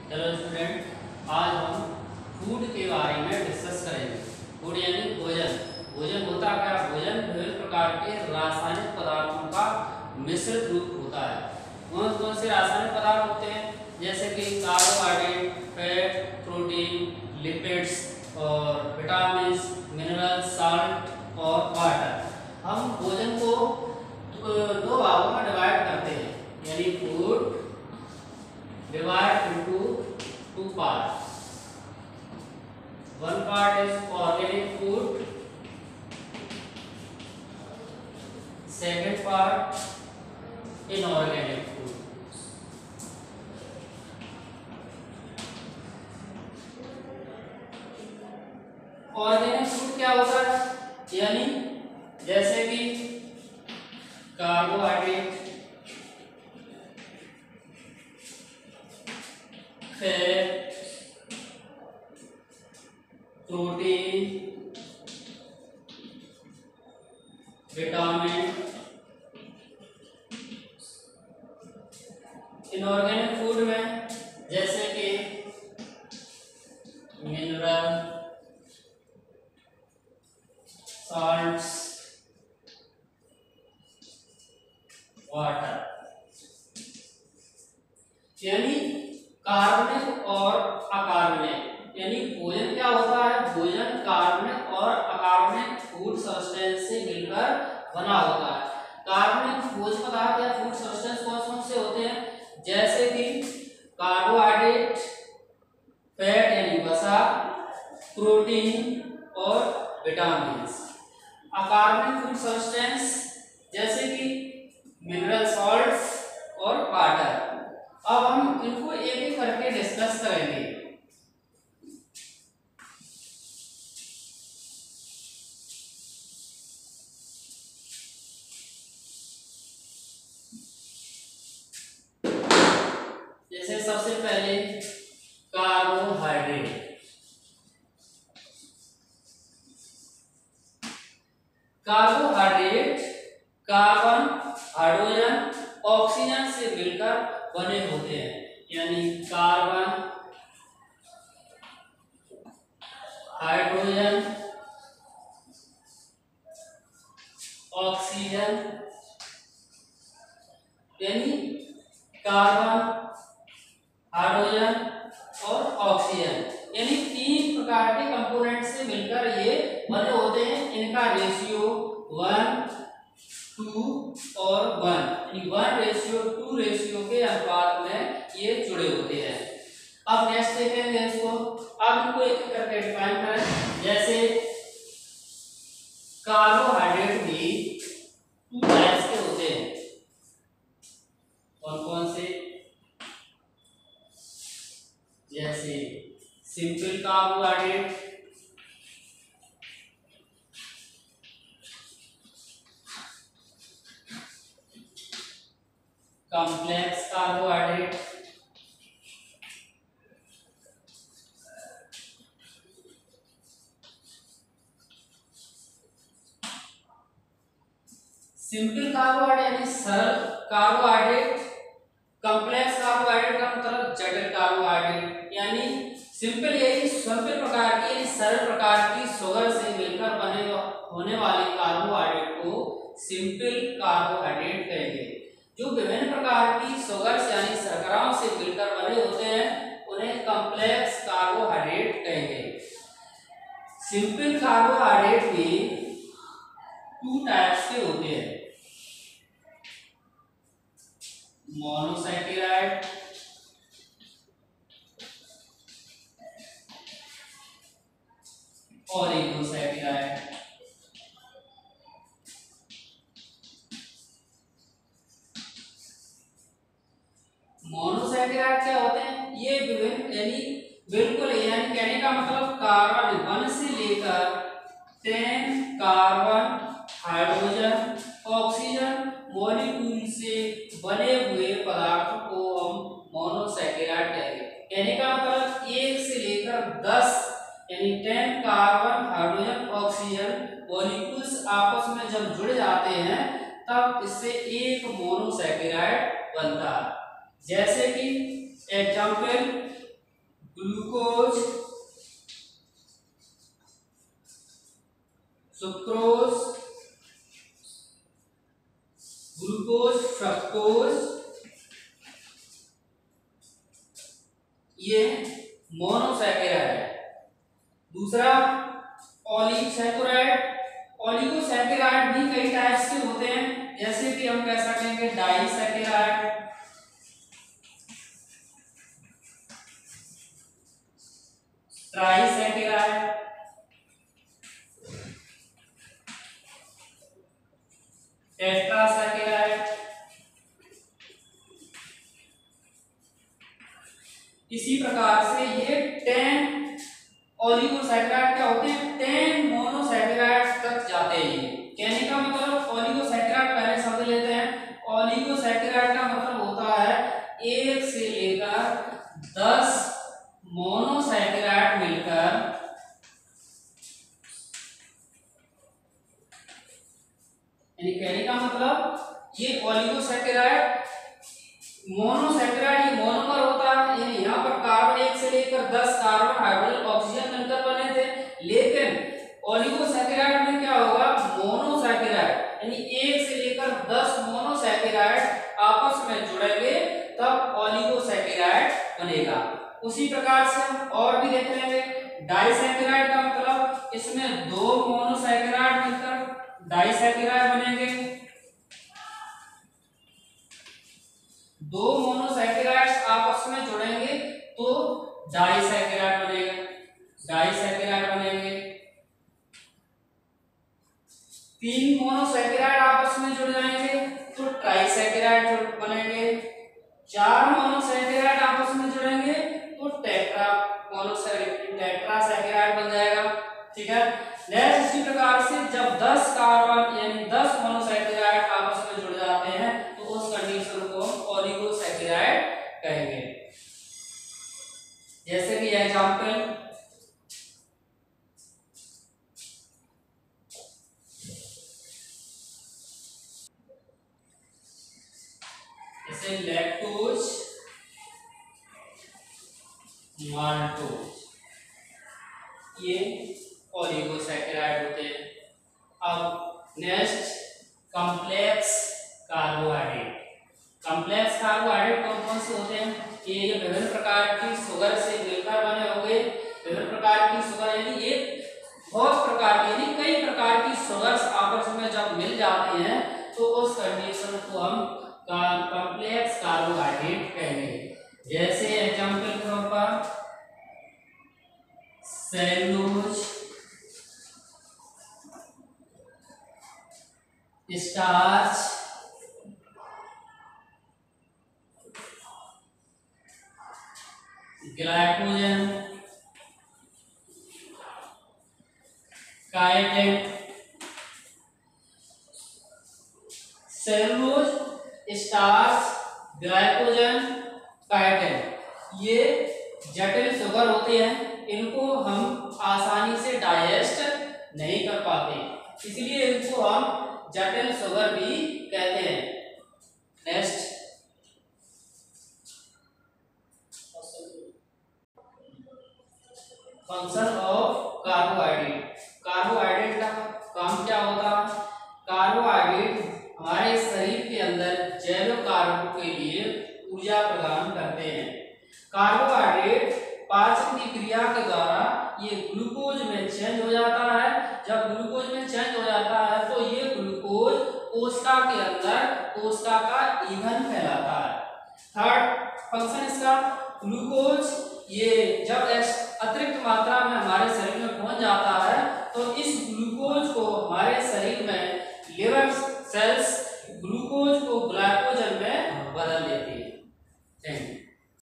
चलो स्टूडेंट, आज हम फूड के बारे में डिस्कस करेंगे। फूड यानी भोजन। भोजन होता क्या? भोजन विभिन्न प्रकार के रासायनिक पदार्थों का मिश्रित रूप होता है। कौन कौन से रासायनिक पदार्थ होते हैं? जैसे कि कार्बोहाइड्रेट, फैट, प्रोटीन, लिपिड्स और विटामिन, मिनरल, साल्ट और वाटर। हम भोजन को दो भागों में डिवाइड करते हैं, यानी food divide into two parts. One part is organic food, second part inorganic food. Organic food क्या होता है? यानी जैसे कि carbohydrate, fat, protein, vitamin. Inorganic food में जैसे कि मिनरल, साल्ट्स, वाटर। यानी कार्बनिक और अकार्बनिक। यानी भोजन क्या होता है? भोजन कार्बनिक और अकार्बनिक फूड सब्सटेंस से मिलकर बना होता है। कार्बनिक भोज्य पदार्थ या फूड सब्सटेंस कौन कौन से होते हैं? जैसे कि कार्बोहाइड्रेट, फैट यानी वसा, प्रोटीन और विटामिन। अकार्बनिक फूड सब्सटेंस जैसे कि मिनरल सॉल्ट्स और वाटर। अब हम इनको एक एक करके डिस्कस करेंगे। जैसे सबसे पहले carbohydrate. Carbohydrate carbon, hydrogen, oxygen से मिलकर बने होते हैं। यानी कार्बन, हाइड्रोजन, ऑक्सीजन। यानी कार्बन, हाइड्रोजन और ऑक्सीजन, यानी तीन प्रकार के कंपोनेंट से मिलकर ये बने होते हैं। इनका रेशियो 1:2 और 1, यानी 1:2 के अनुपात में ये जुड़े होते हैं। अब नेक्स्ट देखेंगे इसको। अब इनको एक एक करके डिफाइन करें। जैसे कार्बोहाइड्रेट भी 2 टाइप्स के होते हैं। कौन कौन से? जैसे simple carbohydrate, complex carbohydrate, simple carbohydrate यानी सरल कार्बोहाइड्रेट, कॉम्प्लेक्स कार्बोहाइड्रेट का मतलब जटिल कार्बोहाइड्रेट। यानी सिंपल यही सिंपल प्रकार की, सरल प्रकार की शुगर से मिलकर बने होने वाले कार्बोहाइड्रेट को सिंपल कार्बोहाइड्रेट कहेंगे। जो विभिन्न प्रकार की शुगर्स यानी शर्कराओं से मिलकर बने होते हैं उन्हें कॉम्प्लेक्स कार्बोहाइड्रेट कहेंगे। सिंपल कार्बोहाइड्रेट भी 2 टाइप्स के होते हैं, मोनोसैकेराइड और एगोसैकेराइड। मोनोसैकेराइड क्या होते हैं? ये विभिन्न यानी बिल्कुल, यानी कहने का मतलब कार्बन 1 से लेकर 10 कार्बन, हाइड्रोजन, ऑक्सीजन मॉलिक्यूल से बने हुए पदार्थ को हम मोनोसैकेराइड कहेंगे। कहने का मतलब 1 से लेकर 10 यानी 10 कार्बन, हाइड्रोजन, ऑक्सीजन मॉलिक्यूल्स आपस में जब जुड़ जाते हैं तब इससे एक मोनोसैकेराइड बनता है। जैसे कि example glucose, sucrose, glucose, fructose, ये मोनोसैकेराइड है। दूसरा ऑलिगोसैकेराइड। ऑलिगोसैकेराइड भी कई टाइप्स के होते हैं, जैसे कि हम कह सकेंगे डाइसैकेराइड, ट्राइसैकेराइड, टेट्रासैकेराइड। इसी प्रकार से ये 10 ऑलिगोसैकेराइड क्या होते हैं, 10 मोनोसैकेराइड तक जाते हैं। कहने का मतलब ऑलिगोसैकेराइड पहले शब्द लेते हैं। ऑलिगोसैकेराइड का मतलब होता है 1 से लेकर 10 मोनोसैकेराइड मिलकर यानी कहने का मतलब ये ऑलिगोसैकेराइड मोनोसैकेराइड, ये मोनोमर होता है, यानी यहाँ पर कार्बन 1 से लेकर 10 कार्बन हाइड्रोजन ऑक्सीजन मिलकर बने थे। लेकिन ऑलिगोसैकेराइड में क्या होगा, मोनोसैकेराइड यानी 1 से लेकर 10 मोनोसैकेराइड आपस में जुड़ेंगे तब ऑलिगोसैकेराइड बनेगा। उसी प्रकार से हम और भी देख लेंगे। डाइसैकेराइड का मतलब इसमें 2 मोनोसैकेराइड मिलकर डाइसैकेराइड बनेंगे। 2 मोनोसैकेराइड्स आपस में जुड़ेंगे तो डाइसैकेराइड बनेगा, डाइसैकेराइड बनेंगे। 3 मोनोसैकेराइड आपस में जुड़ जाएंगे तो ट्राइसैकेराइड बनेंगे। 4 मोनोसैकेराइड आपस में जुड़ेंगे तो टेट्रासैकेराइड बन जाएगा। ठीक है। नेक्स्ट इसी प्रकार से जब 10 कार्बन यानी 10 मोनोसैकेराइड आपस में जुड़ जाते हैं तो उस कंडीशन को हम ऑलिगोसैकेराइड कहेंगे। जैसे कि एग्जांपल जैसे लैक्टोज, माल्टोज, ये ऑलिगोसैकेराइड होते हैं। अब next complex carbohydrate. Complex carbohydrate कौन कौन से होते हैं, ये विभिन्न प्रकार की शुगर से मिलकर बने होंगे। विभिन्न प्रकार की शुगर यानी एक बहुत प्रकार की यानी कई प्रकार की शुगर्स आपस में जब मिल जाती हैं तो उस कंडीशन को हम कॉम्प्लेक्स कार्बोहाइड्रेट कहेंगे। जैसे एग्जांपल के तौर पर cellulose, starch, glycogen, chitin. Cellulose, starch, glycogen, chitin ये जटिल शुगर होते हैं, इनको हम आसानी से डाइजेस्ट नहीं कर पाते, इसलिए इनको हम जटिल शुगर भी कहते हैं। Next function of carbohydrate. Carbohydrate का काम क्या होता है, कार्बोहाइड्रेट हमारे शरीर के अंदर जैव कार्यों के लिए ऊर्जा प्रदान करते हैं। कार्बोहाइड्रेट पाचन की क्रिया के द्वारा ये ग्लूकोज में चेंज हो जाता है। जब ग्लूकोज में चेंज हो जाता है तो ये ग्लूकोज कोशिका के अंदर कोशिका का ईंधन फैलाता है। थर्ड फंक्शन इसका, ग्लूकोज ये जब अतिरिक्त मात्रा में हमारे शरीर में पहुंच जाता है तो इस ग्लूकोज को